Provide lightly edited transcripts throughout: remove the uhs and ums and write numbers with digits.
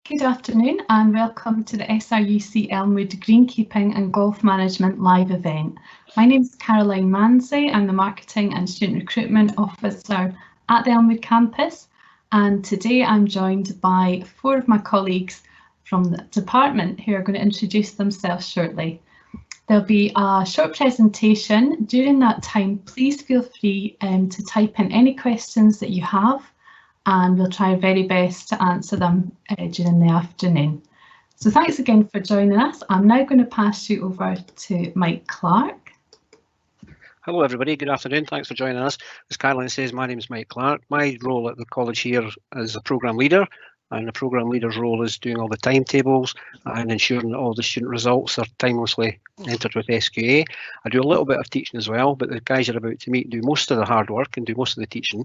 Good afternoon and welcome to the SRUC Elmwood Greenkeeping and Golf Management live event. My name is Caroline Mansley. I'm the Marketing and Student Recruitment Officer at the Elmwood campus, and today I'm joined by 4 of my colleagues from the department who are going to introduce themselves shortly. There'll be a short presentation. During that time, please feel free to type in any questions that you have, and we'll try our very best to answer them during the afternoon. So thanks again for joining us. I'm now going to pass you over to Mike Clark. Hello everybody, good afternoon, thanks for joining us. As Caroline says, my name is Mike Clark. My role at the college here is a programme leader, and the programme leader's role is doing all the timetables and ensuring that all the student results are timelessly entered with SQA. I do a little bit of teaching as well, but the guys you're about to meet do most of the hard work and do most of the teaching.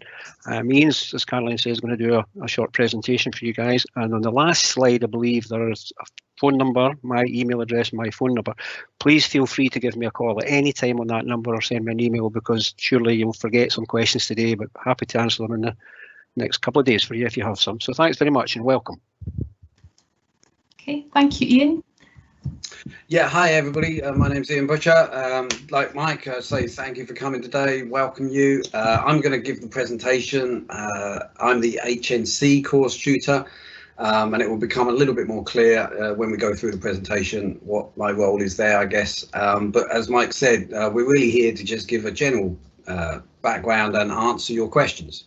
Me, as Caroline says, is going to do a short presentation for you guys, and on the last slide I believe there is a phone number, my email address, my phone number. Please feel free to give me a call at any time on that number or send me an email, because surely you'll forget some questions today, but happy to answer them in the next couple of days for you if you have some. So thanks very much and welcome. Okay, thank you, Ian. Yeah, hi everybody. My name's Ian Butcher. Like Mike, say thank you for coming today. Welcome you. I'm going to give the presentation. I'm the HNC course tutor, and it will become a little bit more clear when we go through the presentation what my role is there, I guess. But as Mike said, we're really here to just give a general background and answer your questions.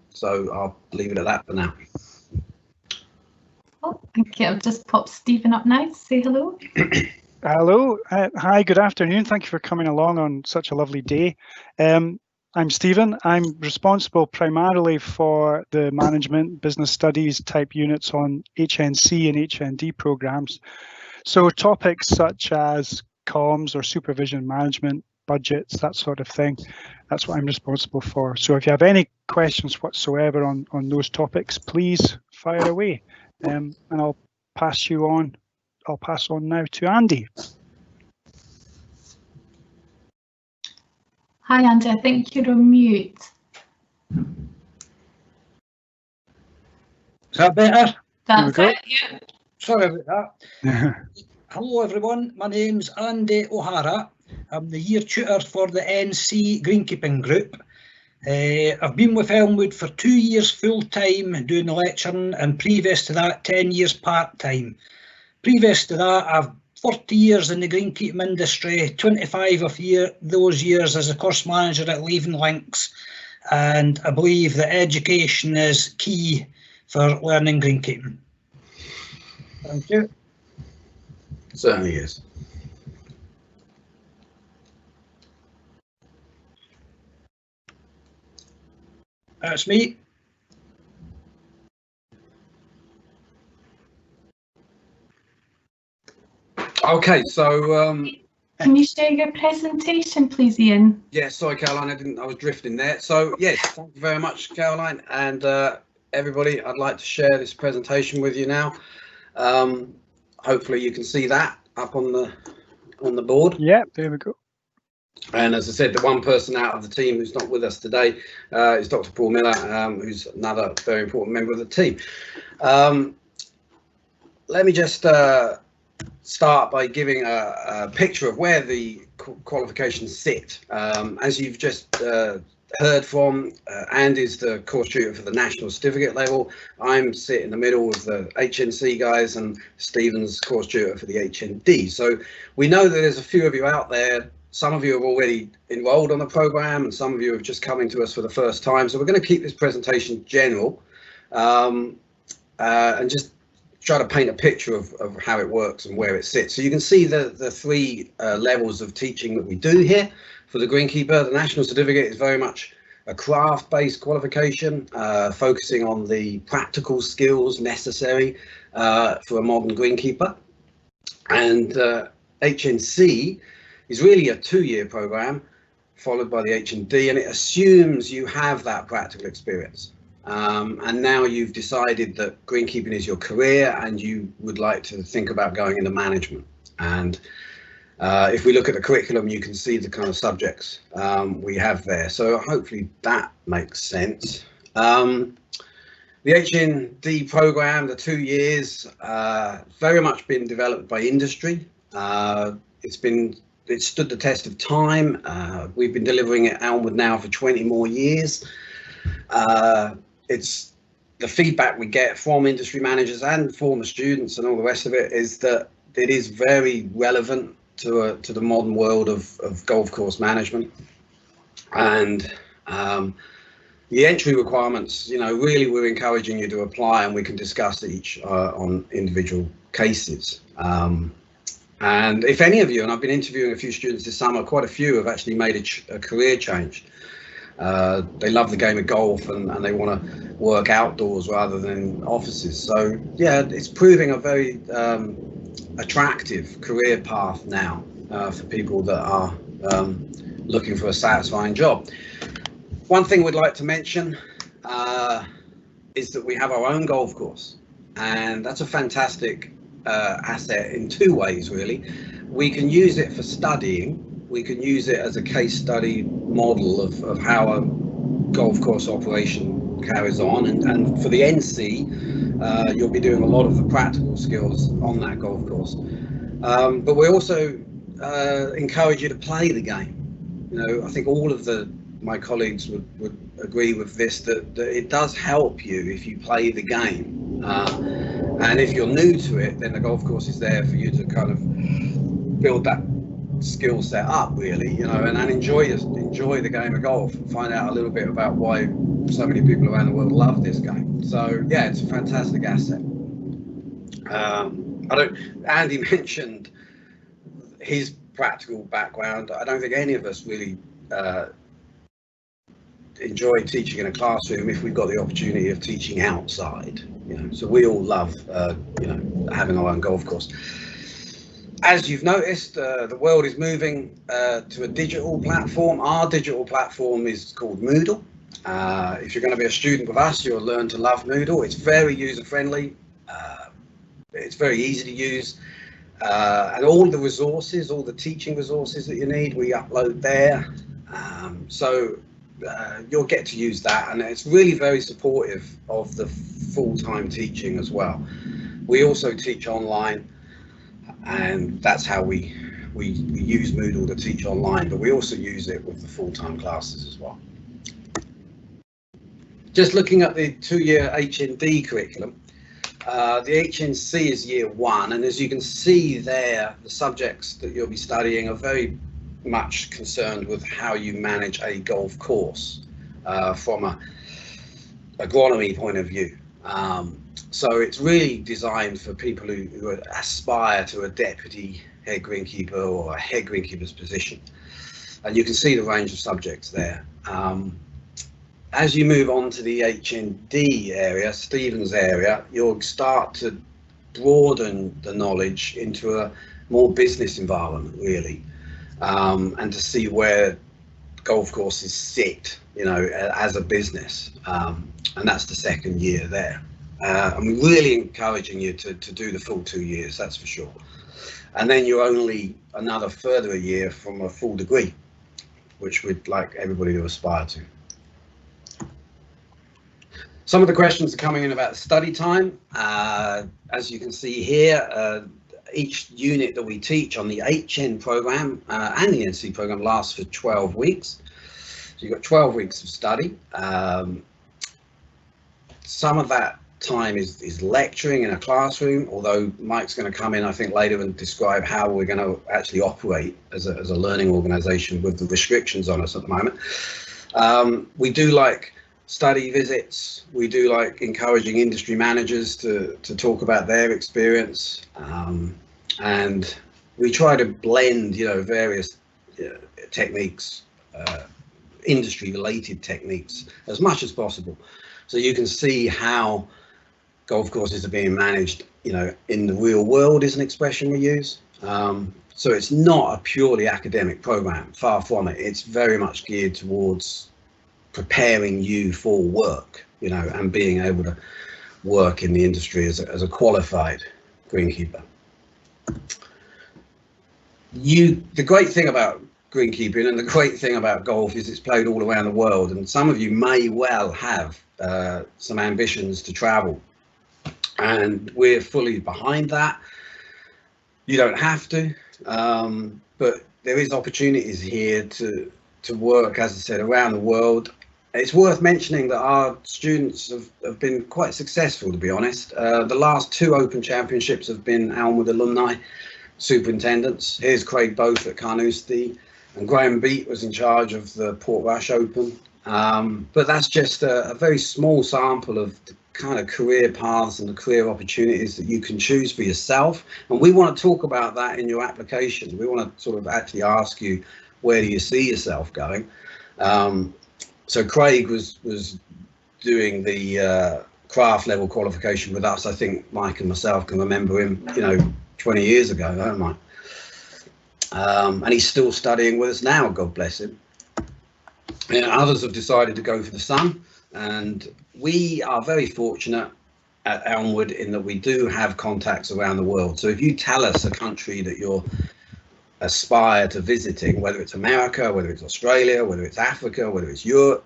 So I'll leave it at that for now. Oh, thank you. I'll just pop Stephen up now to say hello. Hello. Hi, good afternoon. Thank you for coming along on such a lovely day. I'm Stephen. I'm responsible primarily for the management, business studies type units on HNC and HND programs. So topics such as comms or supervision management, budgets, that sort of thing. That's what I'm responsible for. So if you have any questions whatsoever on those topics, please fire away, and I'll pass on now to Andy. Hi Andy, I think you're on mute. Is that better? That's it, yeah. Sorry about that. Hello everyone, my name's Andy O'Hara. I'm the year tutor for the NC Greenkeeping group. I've been with Elmwood for 2 years full-time doing the lecturing, and previous to that 10 years part-time. Previous to that I've 40 years in the greenkeeping industry, 25 of those years as a course manager at Leaving Links, and I believe that education is key for learning greenkeeping. Thank you. Certainly is. That's me. Okay, so can you share your presentation, please, Ian? yeah, sorry Caroline, I was drifting there. So yes, thank you very much, Caroline, and everybody. I'd like to share this presentation with you now. Hopefully you can see that up on the board. Yeah, there we go. And as I said, the one person out of the team who's not with us today is Dr. Paul Miller, who's another very important member of the team. Let me just start by giving a picture of where the qualifications sit. As you've just heard from, Andy's the course tutor for the national certificate level. I'm sitting in the middle with the HNC guys, and Stephen's course tutor for the HND. So we know that there's a few of you out there. Some of you have already enrolled on the program, and some of you have just coming to us for the first time. So we're going to keep this presentation general and just try to paint a picture of how it works and where it sits. So you can see the 3 levels of teaching that we do here for the greenkeeper. The national certificate is very much a craft-based qualification, focusing on the practical skills necessary for a modern greenkeeper. And HNC is really a 2-year program followed by the HND, and it assumes you have that practical experience. And now you've decided that greenkeeping is your career and you would like to think about going into management. And if we look at the curriculum, you can see the kind of subjects we have there. So hopefully that makes sense. The The HND program, the 2 years, very much been developed by industry. It stood the test of time. We've been delivering at Elmwood now for 20 more years. It's the feedback we get from industry managers and former students and all the rest of it is that it is very relevant to the modern world of golf course management. And the entry requirements, really we're encouraging you to apply, and we can discuss each on individual cases. And if any of you, and I've been interviewing a few students this summer, quite a few have actually made a career change. They love the game of golf and they want to work outdoors rather than in offices. So yeah, it's proving a very attractive career path now for people that are looking for a satisfying job. One thing we'd like to mention is that we have our own golf course, and that's a fantastic asset in two ways, really. We can use it for studying. We can use it as a case study model of how a golf course operation carries on, and for the NC, you'll be doing a lot of the practical skills on that golf course. But we also encourage you to play the game. I think all of my colleagues would agree with this, that it does help you if you play the game. And if you're new to it, then the golf course is there for you to kind of build that skill set up, really, and enjoy the game of golf and find out a little bit about why so many people around the world love this game. So yeah, it's a fantastic asset. Andy mentioned his practical background. I don't think any of us really enjoy teaching in a classroom if we've got the opportunity of teaching outside. So we all love having our own golf course. As you've noticed, the world is moving to a digital platform. Our digital platform is called Moodle. If you're going to be a student with us, you'll learn to love Moodle. It's very user-friendly. It's very easy to use. And all the resources, all the teaching resources that you need, we upload there. So you'll get to use that, and it's really very supportive of the full-time teaching as well. We also teach online, and that's how we use Moodle to teach online, but we also use it with the full-time classes as well. Just looking at the 2-year HND curriculum, the HNC is year 1, and as you can see there, the subjects that you'll be studying are very much concerned with how you manage a golf course from a agronomy point of view. So it's really designed for people who aspire to a deputy head greenkeeper or a head greenkeeper's position. And you can see the range of subjects there. As you move on to the HND area, Stephen's area, you'll start to broaden the knowledge into a more business environment, really, and to see where golf courses sit, as a business. And that's the 2nd year there. And we're really encouraging you to do the full 2 years, that's for sure. And then you're only another further a year from a full degree, which we'd like everybody to aspire to. Some of the questions are coming in about study time. As you can see here, each unit that we teach on the HN program and the NC program lasts for 12 weeks. So you've got 12 weeks of study. Some of that time is lecturing in a classroom, although Mike's going to come in, I think, later and describe how we're going to actually operate as a learning organisation with the restrictions on us at the moment. We do like study visits. We do like encouraging industry managers to talk about their experience, and we try to blend, various techniques, industry-related techniques, as much as possible, so you can see how golf courses are being managed, in the real world is an expression we use. So it's not a purely academic program, far from it. It's very much geared towards preparing you for work, and being able to work in the industry as a qualified greenkeeper. The great thing about greenkeeping and the great thing about golf is it's played all around the world, and some of you may well have some ambitions to travel, and we're fully behind that. You don't have to, but there is opportunities here to work, as I said, around the world. It's worth mentioning that our students have been quite successful, to be honest. The last 2 Open Championships have been Elmwood alumni superintendents. Here's Craig Both at Carnoustie, and Graham Beat was in charge of the Portrush Open. But that's just a very small sample of the kind of career paths and the career opportunities that you can choose for yourself. And we want to talk about that in your application. We want to sort of actually ask you, where do you see yourself going? So Craig was doing the craft level qualification with us. I think Mike and myself can remember him, 20 years ago, don't I? And he's still studying with us now, God bless him. Others have decided to go for the sun, and we are very fortunate at Elmwood in that we do have contacts around the world. So if you tell us a country that you're aspire to visiting, whether it's America, whether it's Australia, whether it's Africa, whether it's Europe,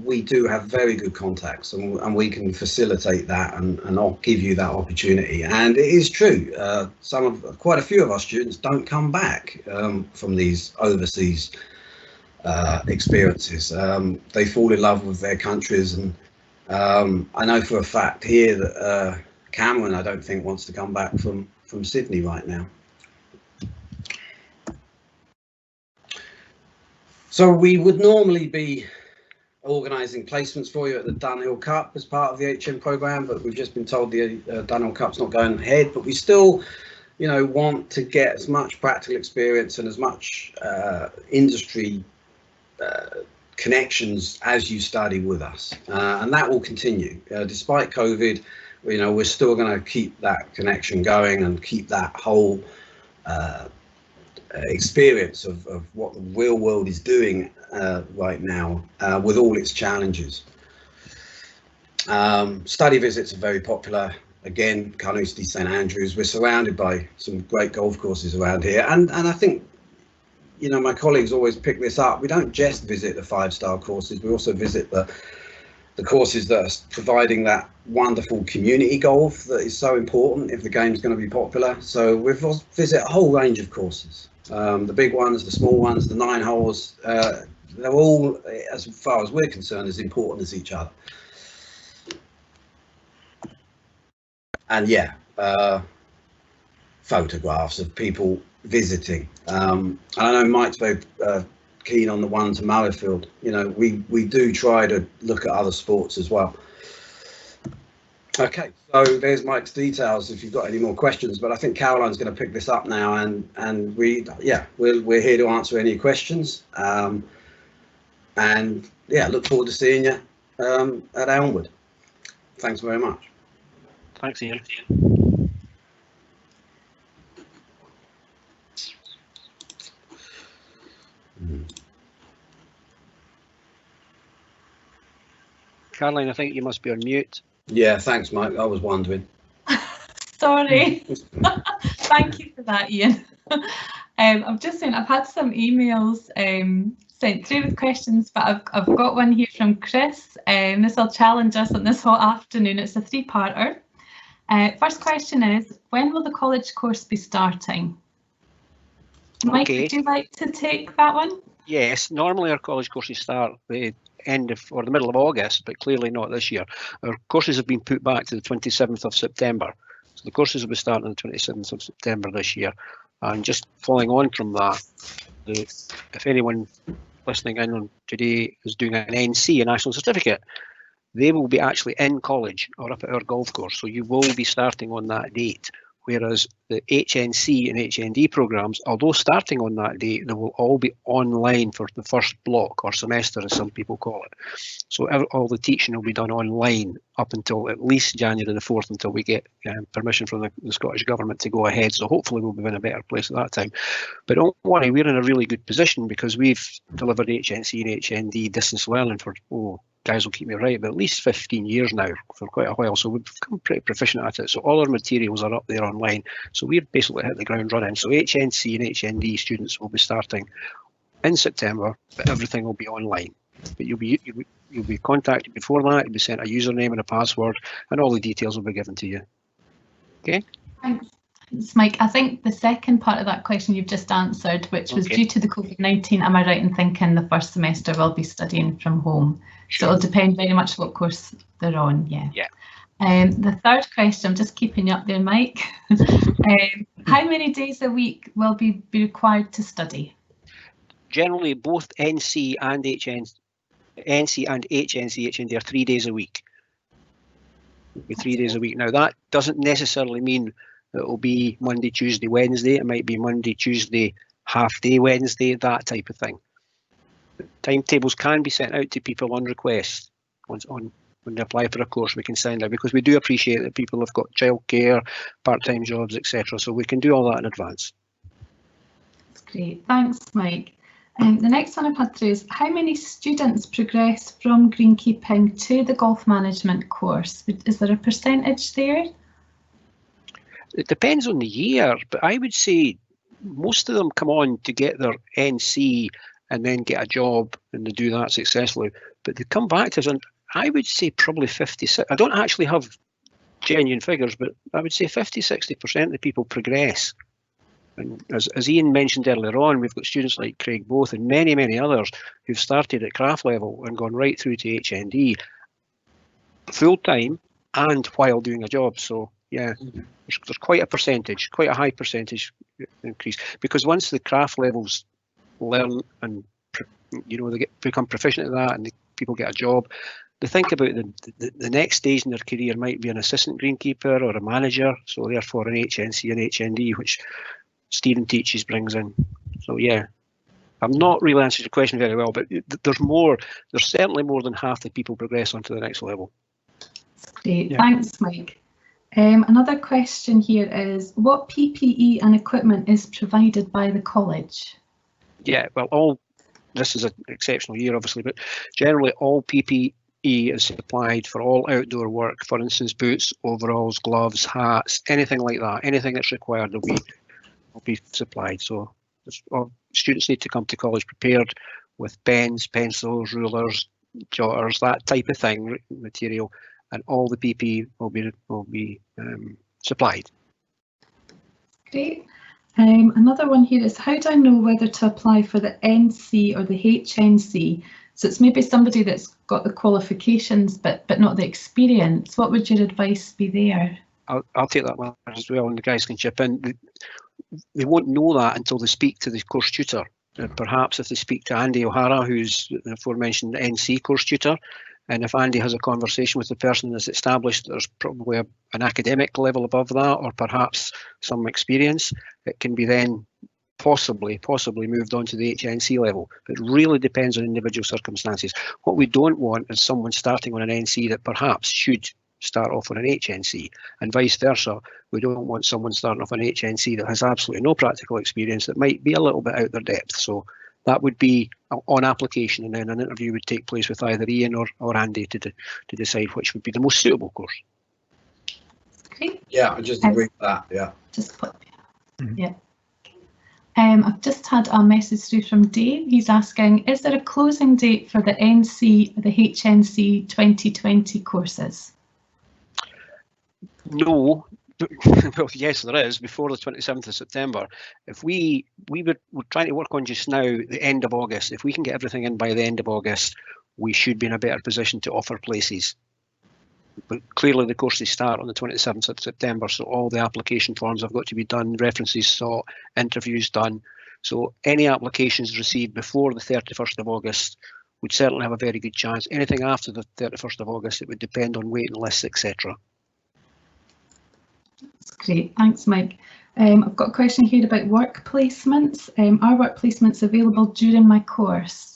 we do have very good contacts, and we can facilitate that and I'll give you that opportunity. And it is true, quite a few of our students don't come back from these overseas experiences. They fall in love with their countries, and I know for a fact here that Cameron, I don't think, wants to come back from Sydney right now. So we would normally be organising placements for you at the Dunhill Cup as part of the HM programme, but we've just been told the Dunhill Cup's not going ahead. But we still, want to get as much practical experience and as much industry connections as you study with us, and that will continue despite COVID. We're still going to keep that connection going and keep that whole experience of what the real world is doing right now, with all its challenges. Study visits are very popular. Again, Carnoustie, St Andrews. We're surrounded by some great golf courses around here, and I think my colleagues always pick this up. We don't just visit the 5-star courses, we also visit the courses that are providing that wonderful community golf that is so important if the game's going to be popular. So we visit a whole range of courses, the big ones, the small ones, the 9 holes. They're all, as far as we're concerned, as important as each other. And yeah, photographs of people visiting. And I know Mike's very keen on the one to Murrayfield. We do try to look at other sports as well. Okay, so there's Mike's details if you've got any more questions, but I think Caroline's going to pick this up now, and we're here to answer any questions. And yeah, look forward to seeing you at Elmwood. Thanks very much. Thanks, Ian. Caroline, I think you must be on mute. Yeah, thanks, Mike. I was wondering. Sorry. Thank you for that, Ian. I'm just saying, I've had some emails sent through with questions, but I've got one here from Chris. This will challenge us on this whole afternoon. It's a 3-parter. First question is, when will the college course be starting? Mike, would you like to take that one? Yes, normally our college courses start the end of or the middle of August, but clearly not this year. Our courses have been put back to the 27th of September. So the courses will be starting on the 27th of September this year. And just following on from that, if anyone listening in on today is doing an NC, a national certificate, they will be actually in college or up at our golf course. So you will be starting on that date. Whereas the HNC and HND programmes, although starting on that date, they will all be online for the first block or semester, as some people call it. So all the teaching will be done online up until at least January the 4th, until we get permission from the Scottish Government to go ahead. So hopefully we'll be in a better place at that time. But don't worry, we're in a really good position because we've delivered HNC and HND distance learning for, guys will keep me right, but at least 15 years now, for quite a while. So we've become pretty proficient at it. So all our materials are up there online. So we've basically hit the ground running. So HNC and HND students will be starting in September, but everything will be online. but you'll be contacted before that. You'll be sent a username and a password, and all the details will be given to you. Okay. Thanks, Mike. I think the second part of that question you've just answered, which was due to the COVID-19, am I right in thinking the first semester will be studying from home? Sure. So it'll depend very much what course they're on. Yeah. The third question, I'm just keeping you up there, Mike. How many days a week will be required to study? Generally, both NC and HNC HND are 3 days a week. It'll be 3 days a week. Now, that doesn't necessarily mean that it will be Monday, Tuesday, Wednesday. It might be Monday, Tuesday, half day Wednesday, that type of thing. Timetables can be sent out to people on request. When they apply for a course, we can send out, because we do appreciate that people have got childcare, part-time jobs, etc. So we can do all that in advance. That's great. Thanks, Mike. The next one I've had through is, how many students progress from greenkeeping to the golf management course? Is there a percentage there? It depends on the year, but I would say most of them come on to get their NC and then get a job, and they do that successfully. But they come back to us, and I would say probably 56. I don't actually have genuine figures, but I would say 50–60% of the people progress. And as Ian mentioned earlier on, we've got students like Craig Both and many, many others who've started at craft level and gone right through to HND full time and while doing a job. So yeah, there's quite a percentage, quite a high percentage increase, because once the craft levels learn and they become proficient at that, and people get a job, they think about the next stage in their career might be an assistant greenkeeper or a manager. So therefore an HNC and HND, which Stephen teaches, brings in. So yeah, I'm not really answering your question very well, but there's certainly more than half the people progress onto the next level. Great, thanks, Mike. Another question here is, what PPE and equipment is provided by the college? Yeah, well, this is an exceptional year, obviously, but generally all PPE is supplied for all outdoor work. For instance, boots, overalls, gloves, hats, anything like that, anything that's required will be supplied. So students need to come to college prepared with pens, pencils, rulers, jotters, that type of thing, material, and all the PPE will be supplied. Great. Another one here is, how do I know whether to apply for the NC or the HNC? So it's maybe somebody that's got the qualifications but not the experience. What would your advice be there? I'll take that one as well, and the guys can chip in. They won't know that until they speak to the course tutor. Perhaps if they speak to Andy O'Hara, who's the aforementioned NC course tutor, and if Andy has a conversation with the person that's established there's probably an academic level above that, or perhaps some experience, it can be then possibly moved on to the HNC level. It really depends on individual circumstances. What we don't want is someone starting on an NC that perhaps should start off on an HNC, and vice versa. We don't want someone starting off on an HNC that has absolutely no practical experience, that might be a little bit out their depth. So that would be on application, and then an interview would take place with either Ian or Andy to decide which would be the most suitable course. Great. Yeah, I just agree with that. Yeah. Just put. Yeah. I've just had a message through from Dave. He's asking, is there a closing date for the NC, the HNC 2020 courses? No. Well, yes, there is, before the 27th of September. If we're trying to work on just now the end of August. If we can get everything in by the end of August, we should be in a better position to offer places. But clearly the courses start on the 27th of September, so all the application forms have got to be done, references sought, interviews done. So any applications received before the 31st of August would certainly have a very good chance. Anything after the 31st of August, it would depend on waiting lists, etc. That's great, thanks, Mike. I've got a question here about work placements. Are work placements available during my course?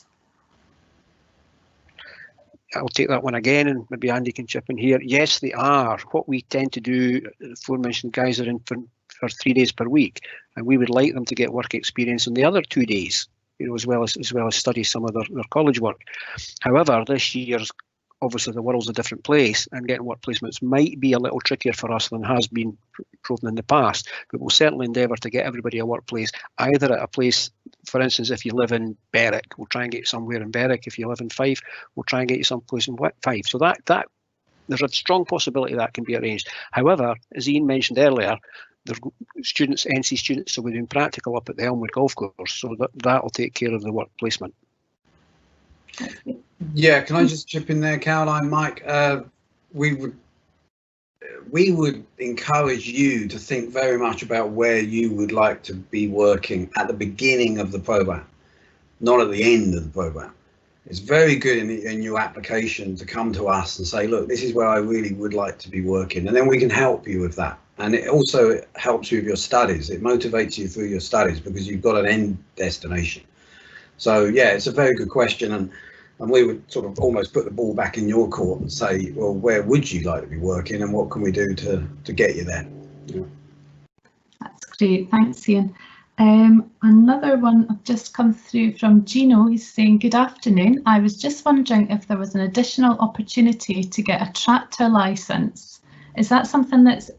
I'll take that one again, and maybe Andy can chip in here. Yes, they are. What we tend to do, the aforementioned guys are in for 3 days per week, and we would like them to get work experience on the other 2 days, as well as study some of their college work. However, this year's obviously the world's a different place, and getting work placements might be a little trickier for us than has been proven in the past, but we'll certainly endeavour to get everybody a workplace, either at a place for instance, if you live in Berwick, we'll try and get you somewhere in Berwick. If you live in Fife, we'll try and get you someplace in Fife. So that there's a strong possibility that can be arranged. However, as Ian mentioned earlier, there's students, NC students, so we're doing practical up at the Elmwood golf course, so that'll take care of the work placement. Yeah, can I just chip in there, Caroline, Mike? We would encourage you to think very much about where you would like to be working at the beginning of the program, not at the end of the program. It's very good in your application to come to us and say, look, this is where I really would like to be working, and then we can help you with that. And it also helps you with your studies. It motivates you through your studies because you've got an end destination. So yeah, it's a very good question, and we would sort of almost put the ball back in your court and say, well, where would you like to be working, and what can we do to get you there? Yeah. That's great, thanks Ian. Another one I've just come through from Gino. He's saying, good afternoon. I was just wondering if there was an additional opportunity to get a tractor licence. Is that something that's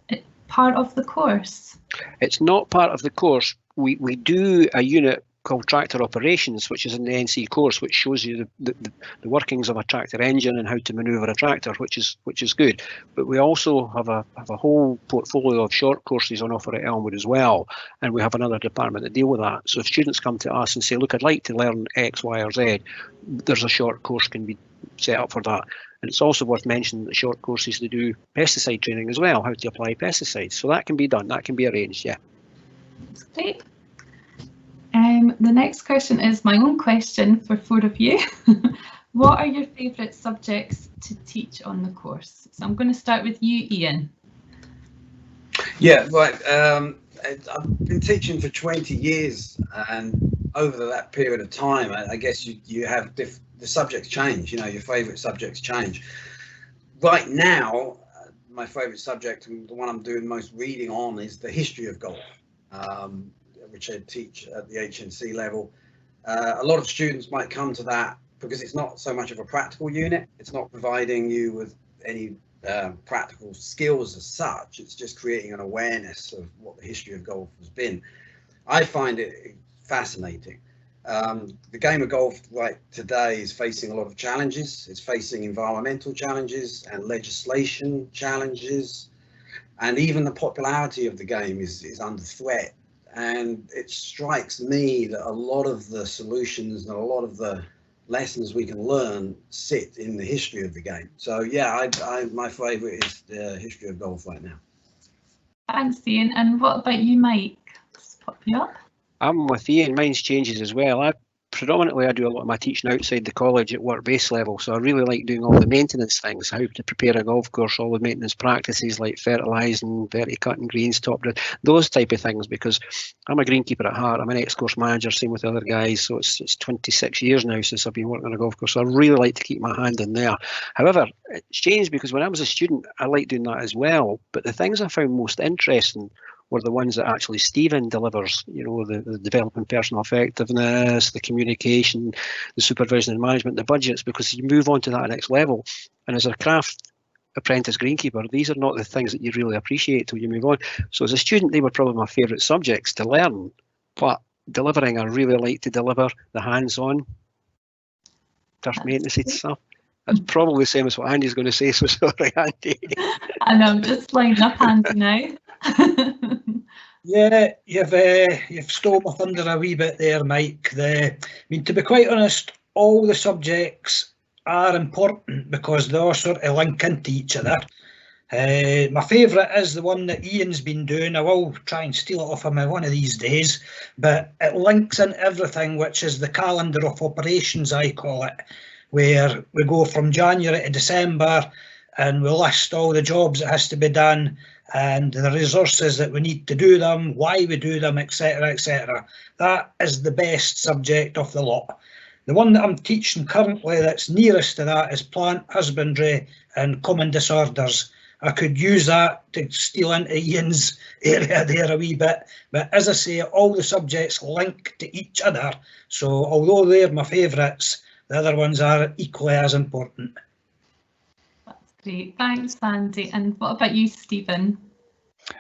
part of the course? It's not part of the course. We do a unit called Tractor Operations, which is in the NC course, which shows you the workings of a tractor engine and how to manoeuvre a tractor, which is good. But we also have a whole portfolio of short courses on offer at Elmwood as well, and we have another department that deal with that. So if students come to us and say, look, I'd like to learn X, Y, or Z, there's a short course can be set up for that. And it's also worth mentioning that short courses, they do pesticide training as well, how to apply pesticides. So that can be done, that can be arranged, yeah. That's great. The next question is my own question for 4 of you. What are your favourite subjects to teach on the course? So I'm going to start with you, Ian. Yeah, right. I've been teaching for 20 years, and over that period of time, I guess you have the subjects change. You know, your favourite subjects change. Right now, my favourite subject, and the one I'm doing most reading on, is the history of golf. Which I teach at the HNC level. A lot of students might come to that because it's not so much of a practical unit. It's not providing you with any practical skills as such. It's just creating an awareness of what the history of golf has been. I find it fascinating. The game of golf right today is facing a lot of challenges. It's facing environmental challenges and legislation challenges, and even the popularity of the game is under threat. And it strikes me that a lot of the solutions and a lot of the lessons we can learn sit in the history of the game. So yeah, my favourite is the history of golf right now. Thanks, Ian. And what about you, Mike? Let's pop you up. I'm with Ian. Mine's changes as well. Predominantly, I do a lot of my teaching outside the college at work-based level, so I really like doing all the maintenance things, how to prepare a golf course, all the maintenance practices like fertilising, verticutting greens, top dress, those type of things, because I'm a greenkeeper at heart. I'm an ex-course manager, same with other guys, so it's 26 years now since I've been working on a golf course, so I really like to keep my hand in there. However, it's changed because when I was a student, I liked doing that as well, but the things I found most interesting were the ones that actually Stephen delivers, you know, the developing personal effectiveness, the communication, the supervision and management, the budgets, because you move on to that next level. And as a craft apprentice greenkeeper, these are not the things that you really appreciate till you move on. So as a student, they were probably my favourite subjects to learn, but delivering, I really like to deliver the hands-on turf maintenance stuff. That's probably the same as what Andy's going to say, so sorry, Andy. I know, I'm just lining up Andy now. Yeah, you've stole my thunder a wee bit there, Mike. I mean, to be quite honest, all the subjects are important because they all sort of link into each other. My favourite is the one that Ian's been doing. I will try and steal it off him one of these days, but it links in everything, which is the calendar of operations, I call it, where we go from January to December and we list all the jobs that has to be done and the resources that we need to do them, why we do them, etc, etc. That is the best subject of the lot. The one that I'm teaching currently that's nearest to that is plant husbandry and common disorders. I could use that to steal into Ian's area there a wee bit, but as I say, all the subjects link to each other, so although they're my favourites, the other ones are equally as important. That's great, thanks Andy. And what about you, Stephen?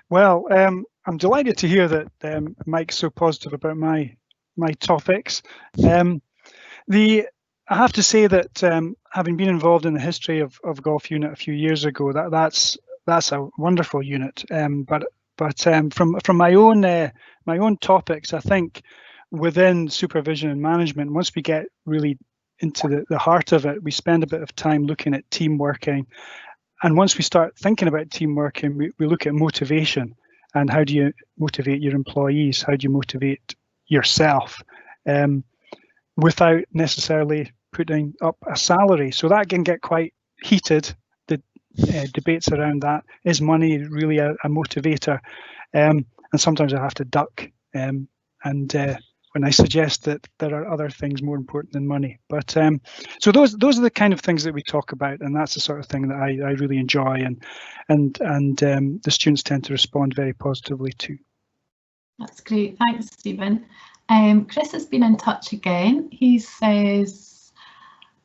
Well, I'm delighted to hear that Mike's so positive about my my topics. I have to say that having been involved in the history of Golf Unit a few years ago, that's a wonderful unit. But from my own topics, I think within supervision and management, once we get really into the heart of it, we spend a bit of time looking at team working. And once we start thinking about team working, we look at motivation and how do you motivate your employees? How do you motivate yourself without necessarily putting up a salary? So that can get quite heated. The debates around that. Is money really a motivator? And sometimes I have to duck. When I suggest that there are other things more important than money. But so those are the kind of things that we talk about, and that's the sort of thing that I really enjoy, and the students tend to respond very positively to. That's great, thanks, Stephen. Chris has been in touch again. He says,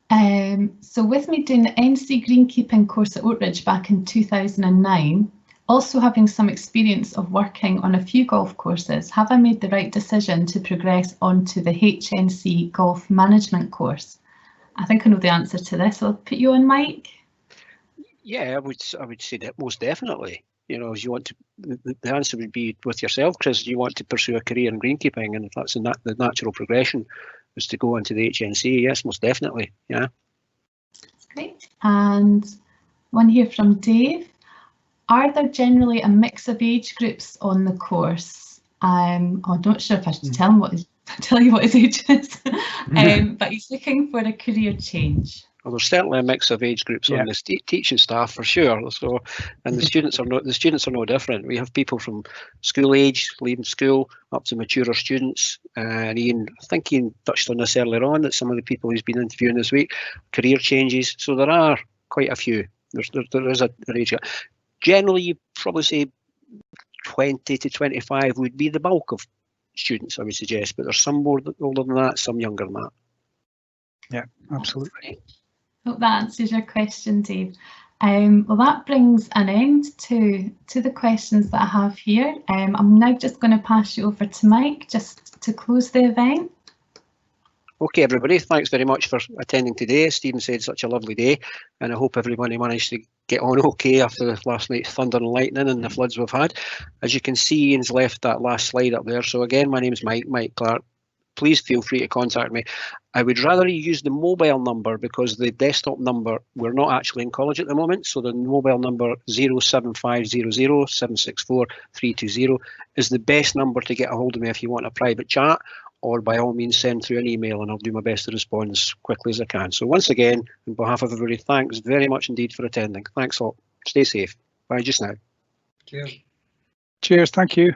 so with me doing the NC Greenkeeping course at Oakridge back in 2009, also having some experience of working on a few golf courses, have I made the right decision to progress onto the HNC Golf Management course? I think I know the answer to this. I'll put you on, Mike. Yeah, I would say that most definitely. You know, as you want to, the answer would be with yourself, Chris. You want to pursue a career in greenkeeping, and if that's the natural progression is to go into the HNC, yes, most definitely. Yeah. That's great. And one here from Dave. Are there generally a mix of age groups on the course? I'm not sure if I should tell you what his age is, but he's looking for a career change. Well, there's certainly a mix of age groups on the teaching staff for sure. So, and the students are no different. We have people from school age, leaving school, up to maturer students. And I think Ian touched on this earlier on, that some of the people he's been interviewing this week, career changes. So there are quite a few. There is an age gap. Generally, you probably say 20 to 25 would be the bulk of students, I would suggest, but there's some more older than that, some younger than that. Yeah, absolutely. Hope that answers your question, Dave. Well, that brings an end to the questions that I have here. I'm now just going to pass you over to Mike just to close the event. Okay, everybody, thanks very much for attending today. As Stephen said, such a lovely day, and I hope everybody managed to get on okay after last night's thunder and lightning and the floods we've had. As you can see, Ian's left that last slide up there. So again, my name is Mike Clark. Please feel free to contact me. I would rather you use the mobile number, because the desktop number, we're not actually in college at the moment, so the mobile number 07500 764 320 is the best number to get a hold of me if you want a private chat, or by all means send through an email and I'll do my best to respond as quickly as I can. So once again, on behalf of everybody, thanks very much indeed for attending. Thanks all. Stay safe. Bye just now. Cheers. Cheers. Thank you.